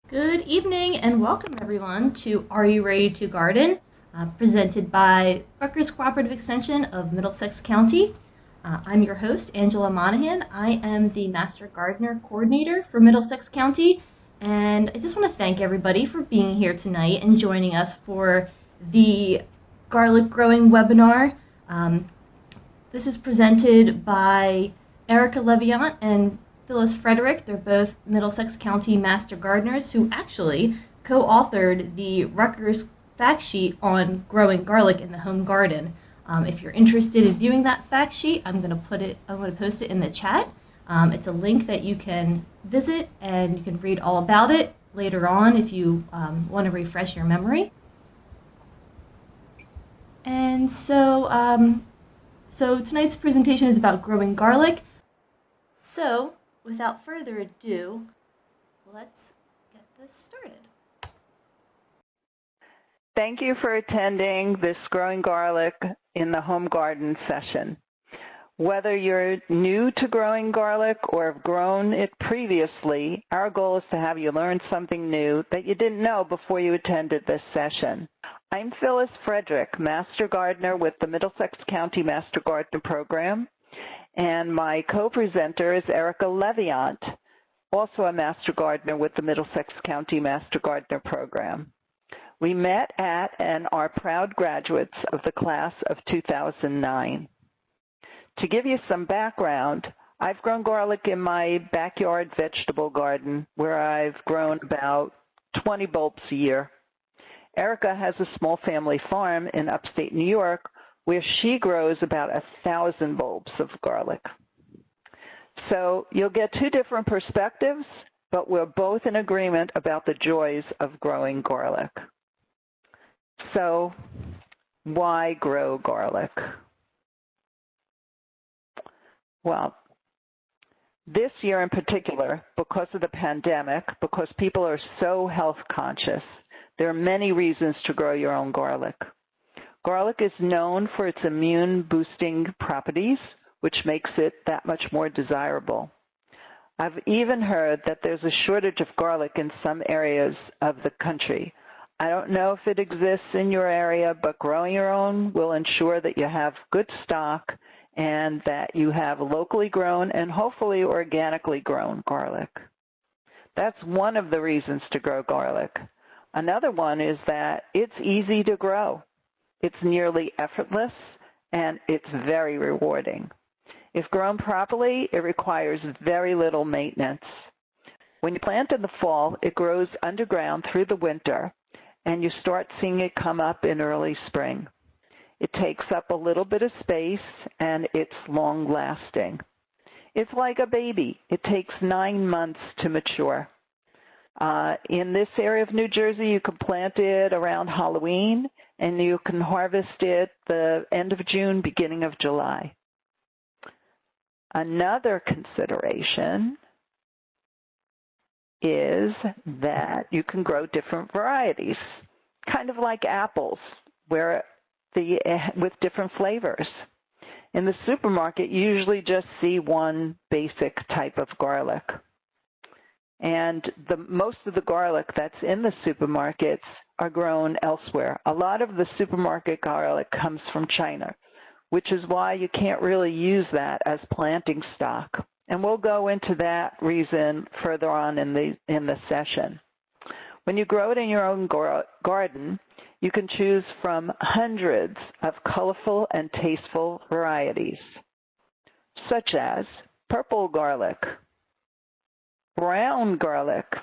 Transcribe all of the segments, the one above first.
Good evening and welcome everyone to Are You Ready to Garden? Presented by Rutgers Cooperative Extension of Middlesex County. I'm your host, Angela Monahan. I am the Master Gardener Coordinator for Middlesex County, and I just want to thank everybody for being here tonight and joining us for the garlic growing webinar. This is presented by Erica Leviant and Phyllis Frederick. They're both Middlesex County Master Gardeners who actually co-authored the Rutgers fact sheet on growing garlic in the home garden. If you're interested in viewing that fact sheet, I'm going to post it in the chat. It's a link that you can visit and you can read all about it later on if you want to refresh your memory. And so tonight's presentation is about growing garlic. So without further ado, let's get this started. Thank you for attending this Growing Garlic in the Home Garden session. Whether you're new to growing garlic or have grown it previously, our goal is to have you learn something new that you didn't know before you attended this session. I'm Phyllis Frederick, Master Gardener with the Middlesex County Master Gardener Program, and my co-presenter is Erica Leviant, also a Master Gardener with the Middlesex County Master Gardener Program. We met at and are proud graduates of the class of 2009. To give you some background, I've grown garlic in my backyard vegetable garden where I've grown about 20 bulbs a year. Erica has a small family farm in upstate New York where she grows about 1,000 bulbs of garlic. So you'll get two different perspectives, but we're both in agreement about the joys of growing garlic. So why grow garlic? Well, this year in particular, because of the pandemic, because people are so health conscious, there are many reasons to grow your own garlic. Garlic is known for its immune boosting properties, which makes it that much more desirable. I've even heard that there's a shortage of garlic in some areas of the country. I don't know if it exists in your area, but growing your own will ensure that you have good stock and that you have locally grown and hopefully organically grown garlic. That's one of the reasons to grow garlic. Another one is that it's easy to grow. It's nearly effortless, and it's very rewarding. If grown properly, it requires very little maintenance. When you plant in the fall, it grows underground through the winter, and you start seeing it come up in early spring. It takes up a little bit of space, and it's long-lasting. It's like a baby. It takes 9 months to mature. In this area of New Jersey, you can plant it around Halloween, and you can harvest it the end of June, beginning of July. Another consideration is that you can grow different varieties, kind of like apples, with different flavors. In the supermarket, you usually just see one basic type of garlic. And most of the garlic that's in the supermarkets are grown elsewhere. A lot of the supermarket garlic comes from China, which is why you can't really use that as planting stock. And we'll go into that reason further on in the session. When you grow it in your own garden, you can choose from hundreds of colorful and tasteful varieties, such as purple garlic, brown garlic,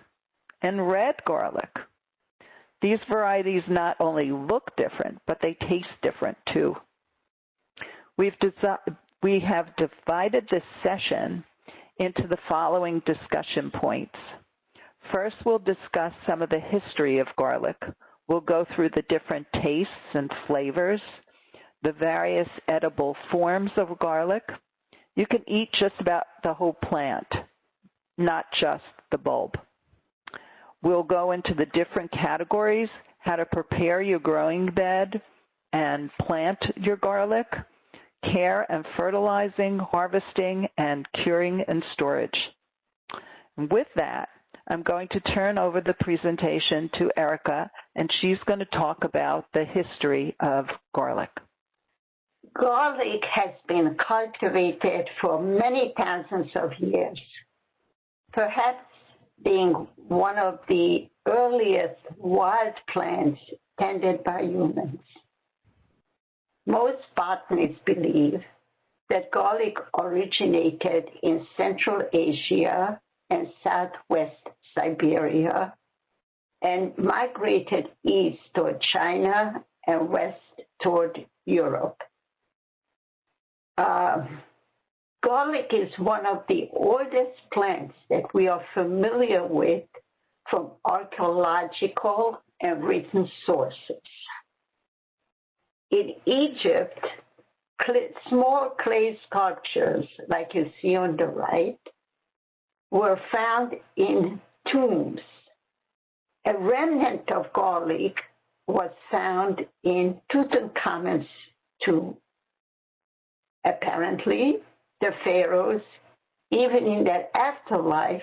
and red garlic. These varieties not only look different, but they taste different too. We have divided this session into the following discussion points. First, we'll discuss some of the history of garlic. We'll go through the different tastes and flavors, the various edible forms of garlic. You can eat just about the whole plant, not just the bulb. We'll go into the different categories, how to prepare your growing bed and plant your garlic, care and fertilizing, harvesting, and curing and storage. And with that, I'm going to turn over the presentation to Erica, and she's going to talk about the history of garlic. Garlic has been cultivated for many thousands of years, perhaps being one of the earliest wild plants tended by humans. Most botanists believe that garlic originated in Central Asia and Southwest Siberia and migrated east toward China and west toward Europe. Garlic is one of the oldest plants that we are familiar with from archaeological and written sources. In Egypt, small clay sculptures, like you see on the right, were found in tombs. A remnant of garlic was found in Tutankhamun's tomb. Apparently, the pharaohs, even in their afterlife,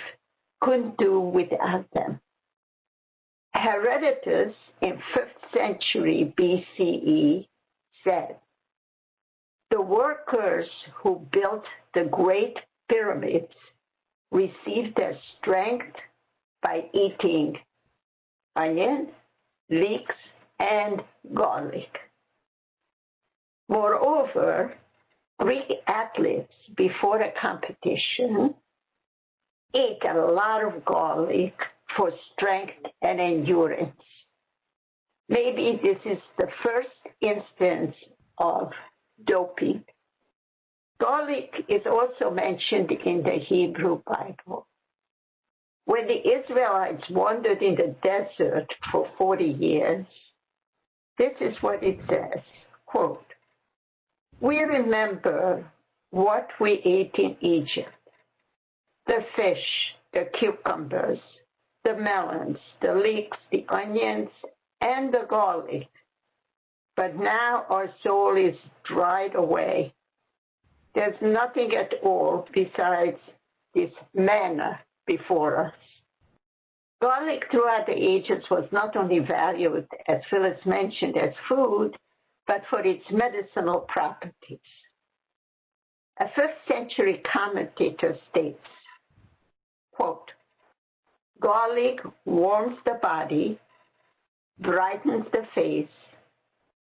couldn't do without them. Herodotus in 5th century BCE said, "The workers who built the great pyramids received their strength by eating onion, leeks, and garlic." Moreover, Greek athletes before a competition ate a lot of garlic for strength and endurance. Maybe this is the first instance of doping. Garlic is also mentioned in the Hebrew Bible. When the Israelites wandered in the desert for 40 years, this is what it says, quote, "We remember what we ate in Egypt, the fish, the cucumbers, the melons, the leeks, the onions, and the garlic. But now our soul is dried away. There's nothing at all besides this manna before us." Garlic throughout the ages was not only valued, as Phyllis mentioned, as food, but for its medicinal properties. A 5th century commentator states, quote, "Garlic warms the body, brightens the face,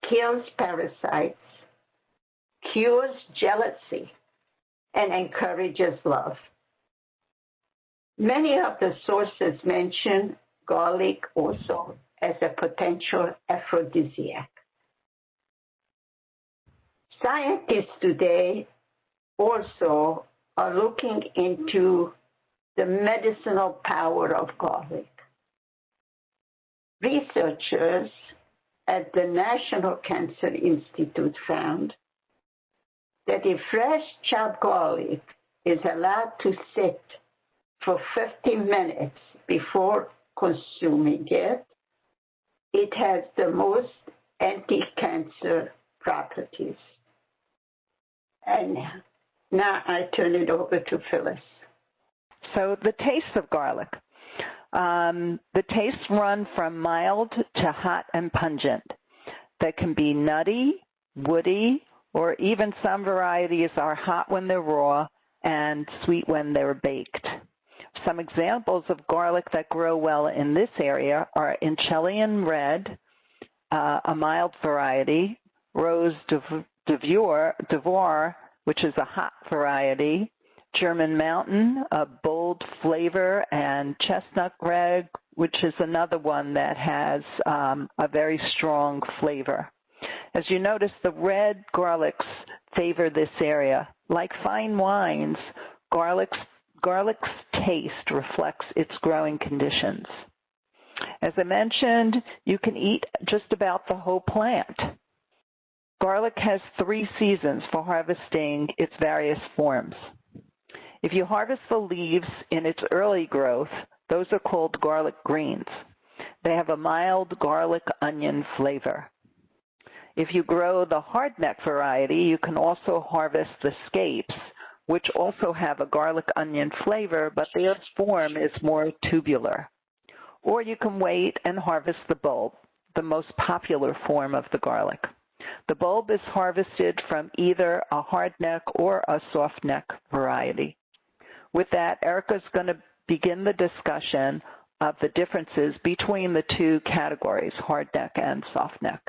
kills parasites, cures jealousy, and encourages love." Many of the sources mention garlic also as a potential aphrodisiac. Scientists today also are looking into the medicinal power of garlic. Researchers at the National Cancer Institute found that if fresh chopped garlic is allowed to sit for 50 minutes before consuming it, it has the most anti-cancer properties. And now I turn it over to Phyllis. So the taste of garlic. The tastes run from mild to hot and pungent. They can be nutty, woody, or even some varieties are hot when they're raw and sweet when they're baked. Some examples of garlic that grow well in this area are Chilean red, a mild variety, Rose d'Ivoire, which is a hot variety, German Mountain, a bold flavor, and Chestnut Red, which is another one that has a very strong flavor. As you notice, the red garlics favor this area. Like fine wines, garlic's taste reflects its growing conditions. As I mentioned, you can eat just about the whole plant. Garlic has 3 seasons for harvesting its various forms. If you harvest the leaves in its early growth, those are called garlic greens. They have a mild garlic onion flavor. If you grow the hardneck variety, you can also harvest the scapes, which also have a garlic onion flavor, but their form is more tubular. Or you can wait and harvest the bulb, the most popular form of the garlic. The bulb is harvested from either a hardneck or a softneck variety. With that, Erica's going to begin the discussion of the differences between the two categories, hardneck and softneck.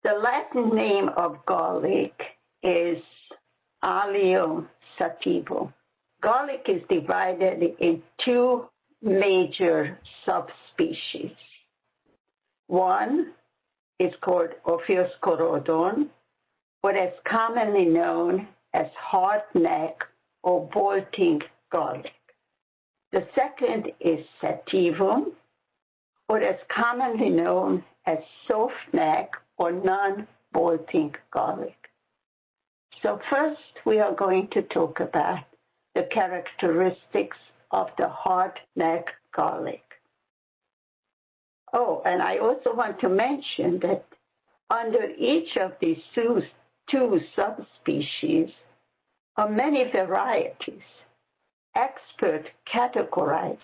The Latin name of garlic is Allium sativum. Garlic is divided in two major subspecies. One is called Ophioscorodon, or as commonly known as hardneck or bolting garlic. The second is sativum, or as commonly known as softneck or non-bolting garlic. So first, we are going to talk about the characteristics of the hardneck garlic. Oh, and I also want to mention that under each of these two subspecies are many varieties. Experts categorized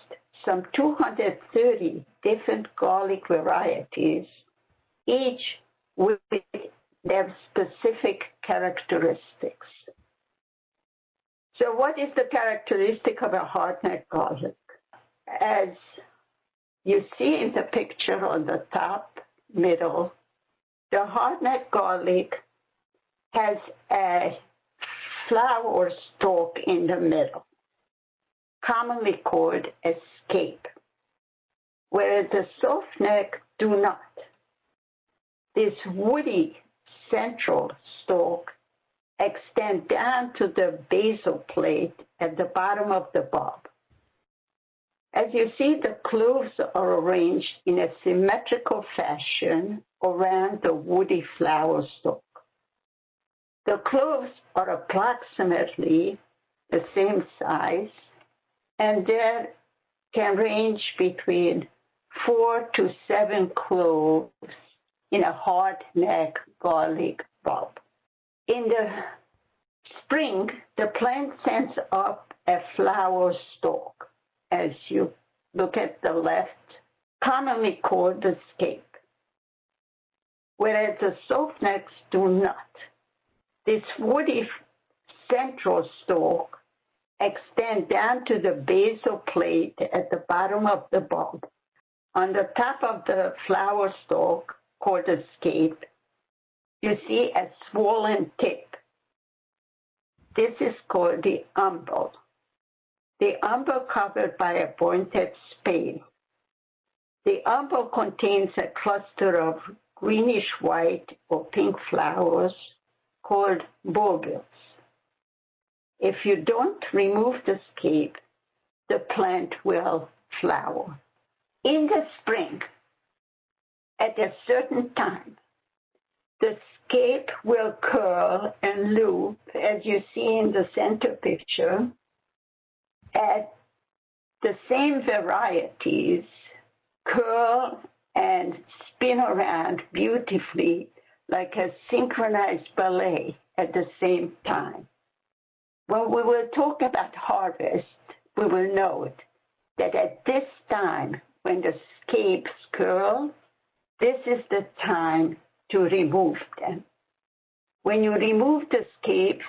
some 230 different garlic varieties, each with their specific characteristics. So what is the characteristic of a hardneck garlic? As you see in the picture on the top middle, the hardneck garlic has a flower stalk in the middle, commonly called a scape, whereas the softneck do not. This woody central stalk extends down to the basal plate at the bottom of the bulb. As you see, the cloves are arranged in a symmetrical fashion around the woody flower stalk. The cloves are approximately the same size, and there can range between 4 to 7 cloves in a hardneck garlic bulb. In the spring, the plant sends up a flower stalk, as you look at the left, commonly called the scape, whereas the softnecks do not. This woody central stalk extends down to the basal plate at the bottom of the bulb. On the top of the flower stalk, called the scape, you see a swollen tip. This is called the umbel. The umbel covered by a pointed spade. The umbel contains a cluster of greenish-white or pink flowers called bulbils. If you don't remove the scape, the plant will flower. In the spring, at a certain time, the scape will curl and loop, as you see in the center picture, at the same varieties curl and spin around beautifully like a synchronized ballet at the same time. When we will talk about harvest, we will note that at this time, when the scapes curl, this is the time to remove them. When you remove the scapes,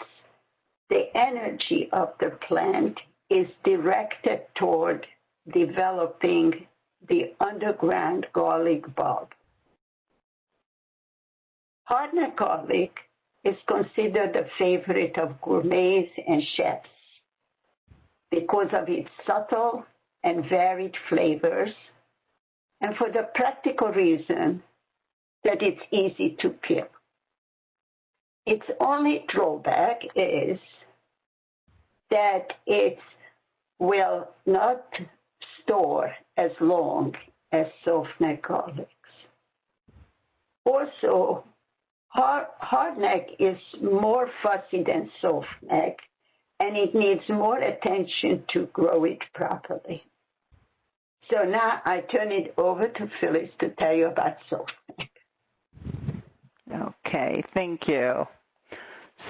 the energy of the plant is directed toward developing the underground garlic bulb. Hardneck garlic is considered a favorite of gourmets and chefs because of its subtle and varied flavors, and for the practical reason that it's easy to peel. Its only drawback is that it will not store as long as softneck garlics. Also, hardneck is more fussy than softneck, and it needs more attention to grow it properly. So now I turn it over to Phyllis to tell you about softneck. Okay, thank you.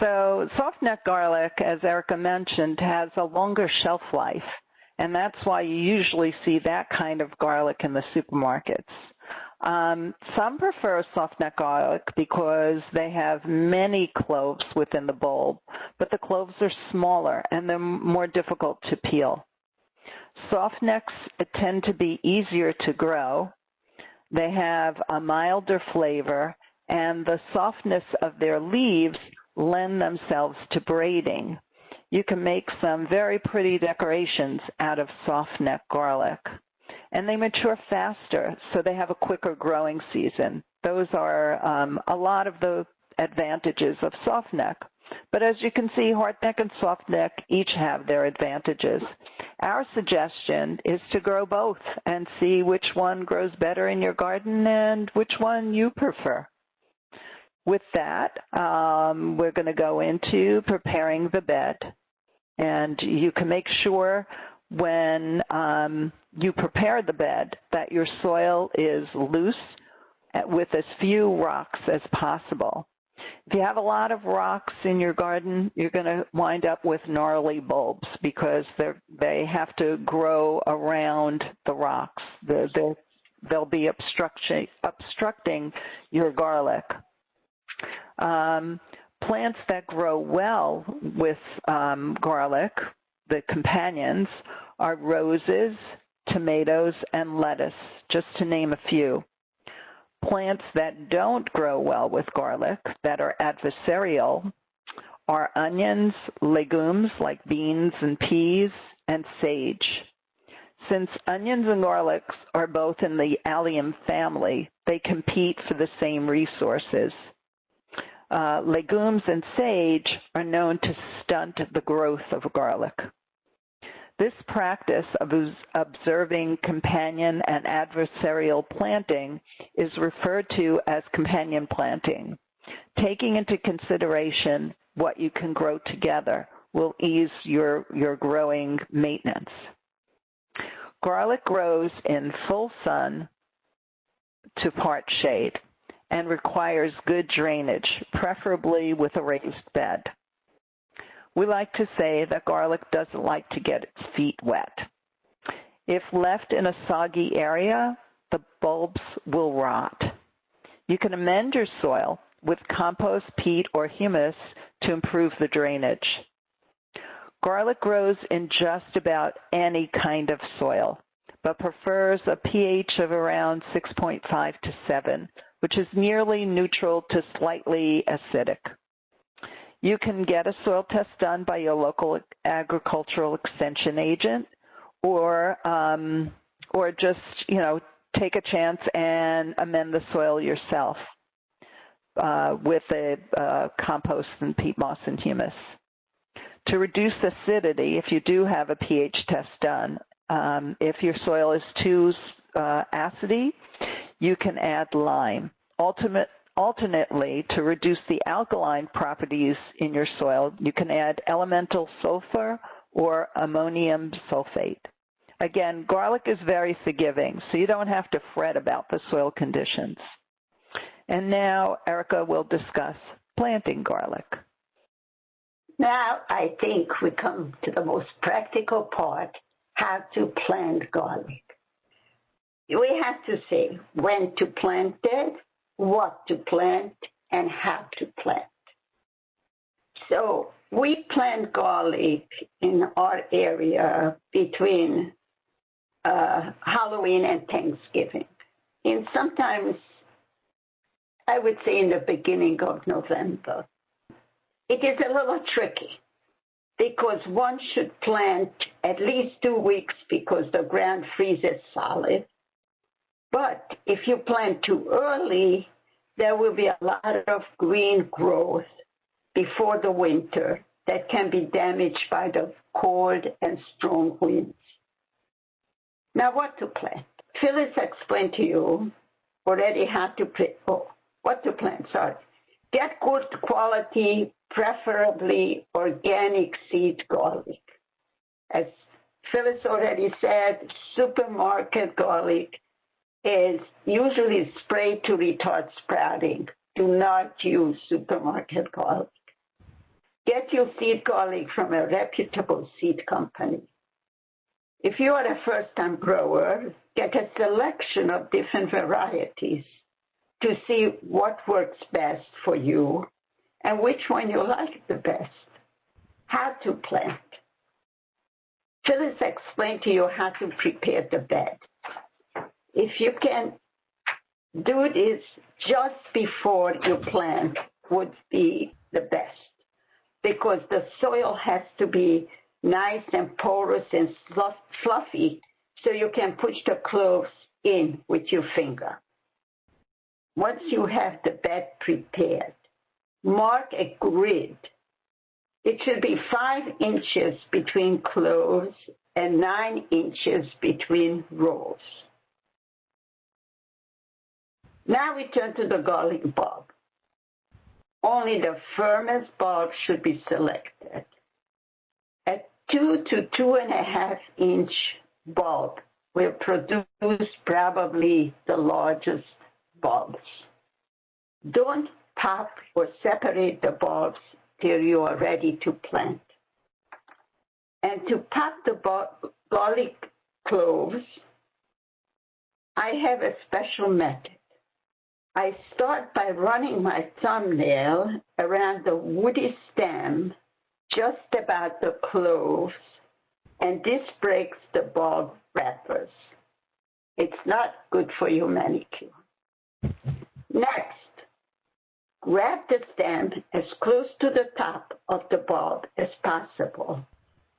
So soft-neck garlic, as Erica mentioned, has a longer shelf life, and that's why you usually see that kind of garlic in the supermarkets. Some prefer soft-neck garlic because they have many cloves within the bulb, but the cloves are smaller and they're more difficult to peel. Soft-necks tend to be easier to grow. They have a milder flavor, and the softness of their leaves lend themselves to braiding. You can make some very pretty decorations out of soft-neck garlic. And they mature faster, so they have a quicker growing season. Those are a lot of the advantages of softneck. But as you can see, hardneck and softneck each have their advantages. Our suggestion is to grow both and see which one grows better in your garden and which one you prefer. With that, we're going to go into preparing the bed. And you can make sure when you prepare the bed that your soil is loose with as few rocks as possible. If you have a lot of rocks in your garden, you're going to wind up with gnarly bulbs because they have to grow around the rocks. They'll be obstructing your garlic. Plants that grow well with garlic, the companions, are roses, tomatoes, and lettuce, just to name a few. Plants that don't grow well with garlic, that are adversarial, are onions, legumes like beans and peas, and sage. Since onions and garlics are both in the allium family, they compete for the same resources. Legumes and sage are known to stunt the growth of garlic. This practice of observing companion and adversarial planting is referred to as companion planting. Taking into consideration what you can grow together will ease your growing maintenance. Garlic grows in full sun to part shade and requires good drainage, preferably with a raised bed. We like to say that garlic doesn't like to get its feet wet. If left in a soggy area, the bulbs will rot. You can amend your soil with compost, peat, or humus to improve the drainage. Garlic grows in just about any kind of soil, but prefers a pH of around 6.5 to 7, which is nearly neutral to slightly acidic. You can get a soil test done by your local agricultural extension agent, or just take a chance and amend the soil yourself with a compost and peat moss and humus. To reduce acidity, if you do have a pH test done, if your soil is too acidy, you can add lime. Alternately, to reduce the alkaline properties in your soil, you can add elemental sulfur or ammonium sulfate. Again, garlic is very forgiving, so you don't have to fret about the soil conditions. And now Erica will discuss planting garlic. Now I think we come to the most practical part, how to plant garlic. We have to say when to plant it, what to plant, and how to plant. So we plant garlic in our area between Halloween and Thanksgiving. And sometimes, I would say in the beginning of November. It is a little tricky because one should plant at least 2 weeks because the ground freezes solid. But if you plant too early, there will be a lot of green growth before the winter that can be damaged by the cold and strong winds. Now, what to plant? Phyllis explained to you already how to what to plant. Sorry. Get good quality, preferably organic seed garlic. As Phyllis already said, supermarket garlic is usually sprayed to retard sprouting. Do not use supermarket garlic. Get your seed garlic from a reputable seed company. If you are a first-time grower, get a selection of different varieties to see what works best for you and which one you like the best. How to plant. Phyllis explained to you how to prepare the bed. If you can do this just before you plant, would be the best, because the soil has to be nice and porous and fluffy so you can push the cloves in with your finger. Once you have the bed prepared, mark a grid. It should be 5 inches between cloves and 9 inches between rows. Now we turn to the garlic bulb. Only the firmest bulb should be selected. A 2 to 2.5 inch bulb will produce probably the largest bulbs. Don't pop or separate the bulbs till you are ready to plant. And to pop the garlic cloves, I have a special method. I start by running my thumbnail around the woody stem just about the cloves, and this breaks the bulb wrappers. It's not good for your manicure. Next, grab the stem as close to the top of the bulb as possible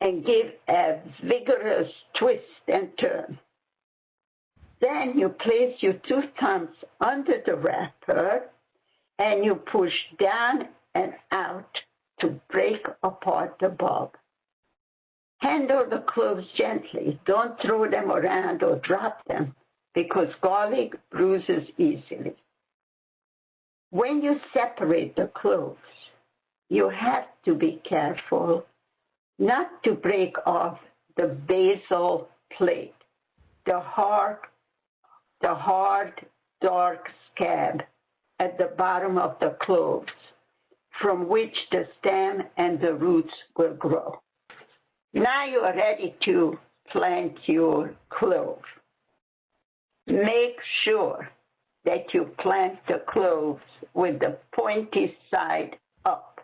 and give a vigorous twist and turn. Then you place your 2 thumbs under the wrapper and you push down and out to break apart the bulb. Handle the cloves gently. Don't throw them around or drop them, because garlic bruises easily. When you separate the cloves, you have to be careful not to break off the basal plate, the hard, dark scab at the bottom of the cloves, from which the stem and the roots will grow. Now you are ready to plant your clove. Make sure that you plant the cloves with the pointy side up.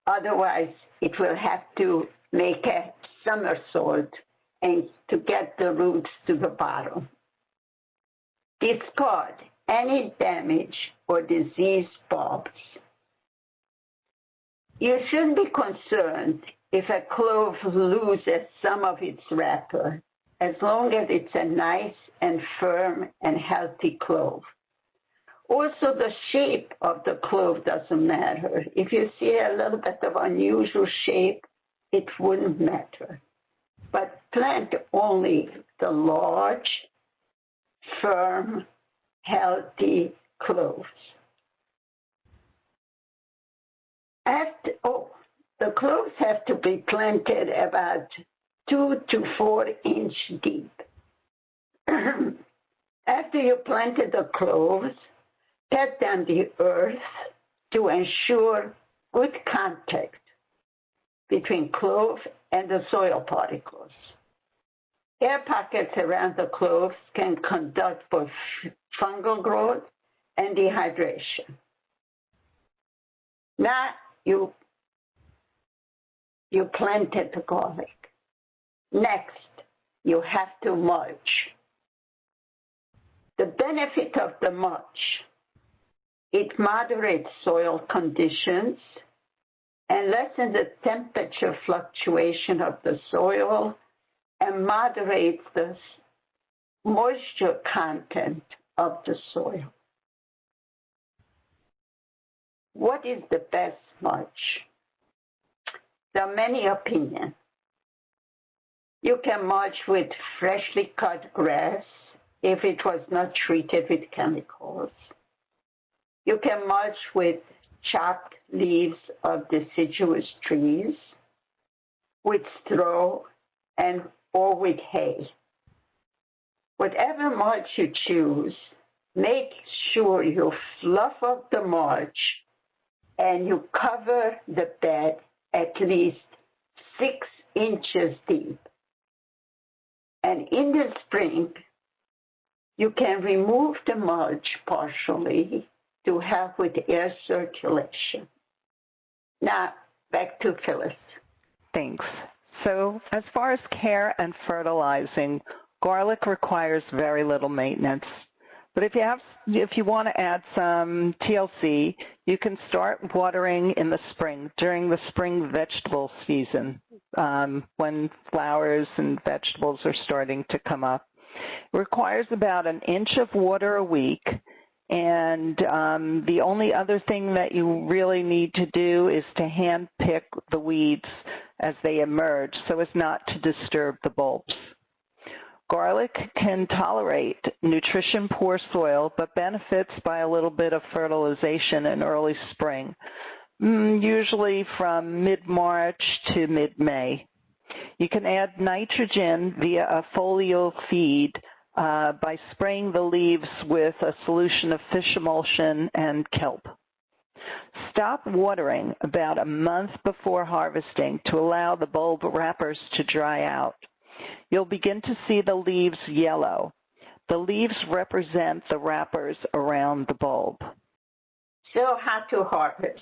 Otherwise, it will have to make a somersault and to get the roots to the bottom. Discard any damaged or diseased bulbs. You shouldn't be concerned if a clove loses some of its wrapper, as long as it's a nice and firm and healthy clove. Also, the shape of the clove doesn't matter. If you see a little bit of unusual shape, it wouldn't matter. But plant only the large, firm, healthy cloves. The cloves have to be planted about 2 to 4 inch deep. After you planted the cloves, pat down the earth to ensure good contact between clove and the soil particles. Air pockets around the cloves can conduct both fungal growth and dehydration. Now you planted the garlic. Next, you have to mulch. The benefit of the mulch, it moderates soil conditions and lessens the temperature fluctuation of the soil and moderates the moisture content of the soil. What is the best mulch? There are many opinions. You can mulch with freshly cut grass if it was not treated with chemicals. You can mulch with chopped leaves of deciduous trees, with straw, or with hay. Whatever mulch you choose, make sure you fluff up the mulch and you cover the bed at least 6 inches deep. And in the spring, you can remove the mulch partially to help with air circulation. Now, back to Phyllis. Thanks. So as far as care and fertilizing, garlic requires very little maintenance. But if you want to add some TLC, you can start watering in the spring, during the spring vegetable season, when flowers and vegetables are starting to come up. It requires about 1 inch of water a week, and the only other thing that you really need to do is to hand pick the weeds as they emerge so as not to disturb the bulbs. Garlic can tolerate nutrition-poor soil, but benefits by a little bit of fertilization in early spring, usually from mid-March to mid-May. You can add nitrogen via a foliar feed by spraying the leaves with a solution of fish emulsion and kelp. Stop watering about a month before harvesting to allow the bulb wrappers to dry out. You'll begin to see the leaves yellow. The leaves represent the wrappers around the bulb. So how to harvest?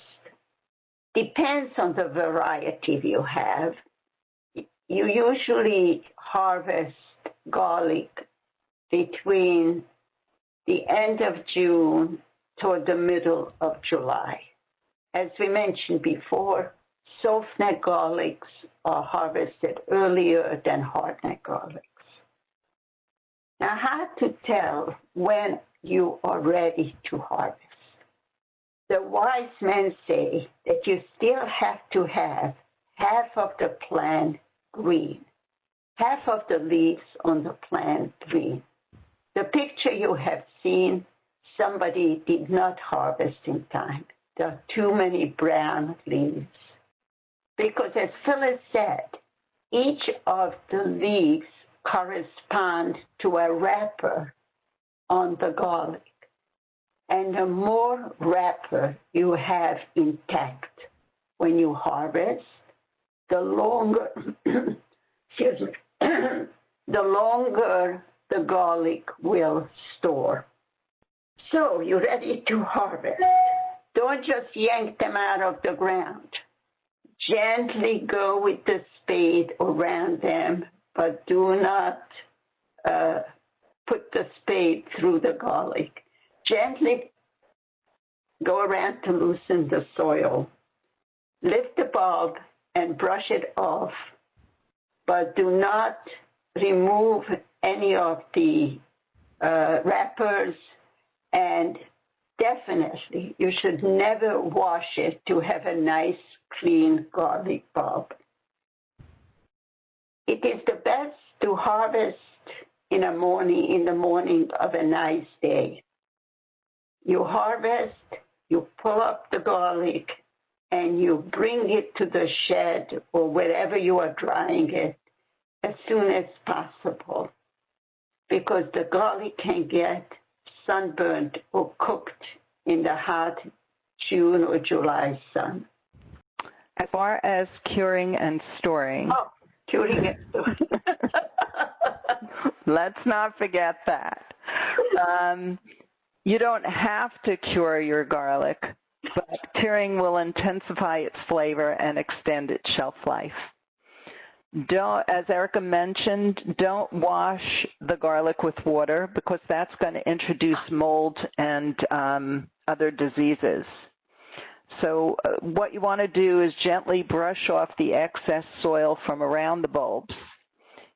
Depends on the variety you have. You usually harvest garlic between the end of June toward the middle of July. As we mentioned before, soft-neck garlics are harvested earlier than hard-neck garlics. Now, how to tell when you are ready to harvest? The wise men say that you still have to have half of the plant green, half of the leaves on the plant green. The picture you have seen, somebody did not harvest in time. There are too many brown leaves. Because as Phyllis said, each of the leaves correspond to a wrapper on the garlic. And the more wrapper you have intact when you harvest, the longer, excuse me, the longer the garlic will store. So you're ready to harvest. Don't just yank them out of the ground. Gently go with the spade around them, but do not put the spade through the garlic. Gently go around to loosen the soil. Lift the bulb and brush it off, but do not remove any of the wrappers, and definitely you should never wash it to have a nice, clean garlic bulb. It is the best to harvest in the morning of a nice day. You harvest, you pull up the garlic, and you bring it to the shed or wherever you are drying it as soon as possible, because the garlic can get sunburned or cooked in the hot June or July sun. As far as curing and storing. Oh, curing and storing. Let's not forget that. You don't have to cure your garlic, but curing will intensify its flavor and extend its shelf life. As Erica mentioned, don't wash the garlic with water because that's going to introduce mold and other diseases. So what you want to do is gently brush off the excess soil from around the bulbs.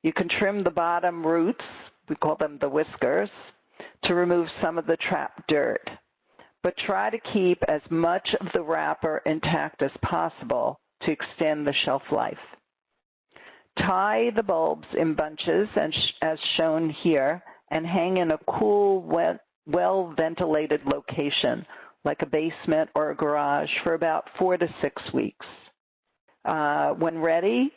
You can trim the bottom roots, we call them the whiskers, to remove some of the trapped dirt. But try to keep as much of the wrapper intact as possible to extend the shelf life. Tie the bulbs in bunches, as shown here, and hang in a cool, well-ventilated location, like a basement or a garage, for about 4 to 6 weeks. When ready,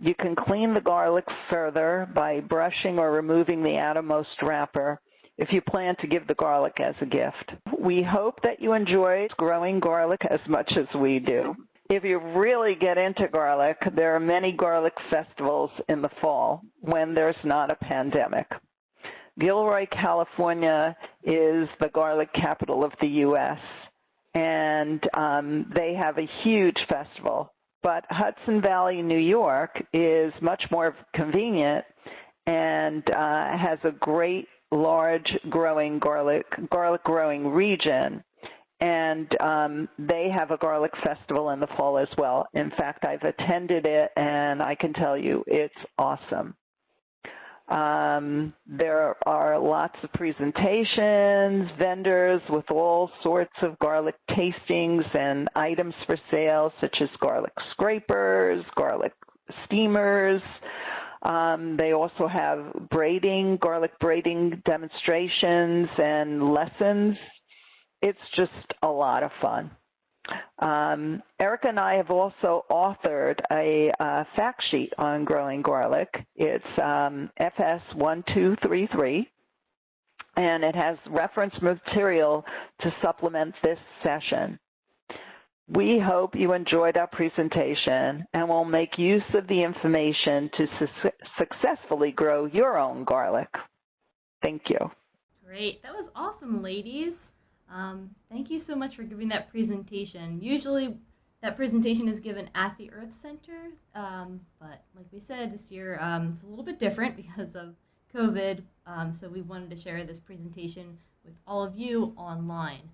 you can clean the garlic further by brushing or removing the outermost wrapper if you plan to give the garlic as a gift. We hope that you enjoy growing garlic as much as we do. If you really get into garlic, there are many garlic festivals in the fall when there's not a pandemic. Gilroy, California is the garlic capital of the U.S., and they have a huge festival. But Hudson Valley, New York is much more convenient and has a great, large growing garlic growing region. And they have a garlic festival in the fall as well. In fact, I've attended it, and I can tell you it's awesome. There are lots of presentations, vendors with all sorts of garlic tastings and items for sale, such as garlic scrapers, garlic steamers. They also have garlic braiding demonstrations and lessons. It's just a lot of fun. Erica and I have also authored a fact sheet on growing garlic. It's FS1233, and it has reference material to supplement this session. We hope you enjoyed our presentation and will make use of the information to successfully grow your own garlic. Thank you. Great. That was awesome, ladies. Thank you so much for giving that presentation. Usually that presentation is given at the Earth Center, but like we said, this year it's a little bit different because of COVID, so we wanted to share this presentation with all of you online.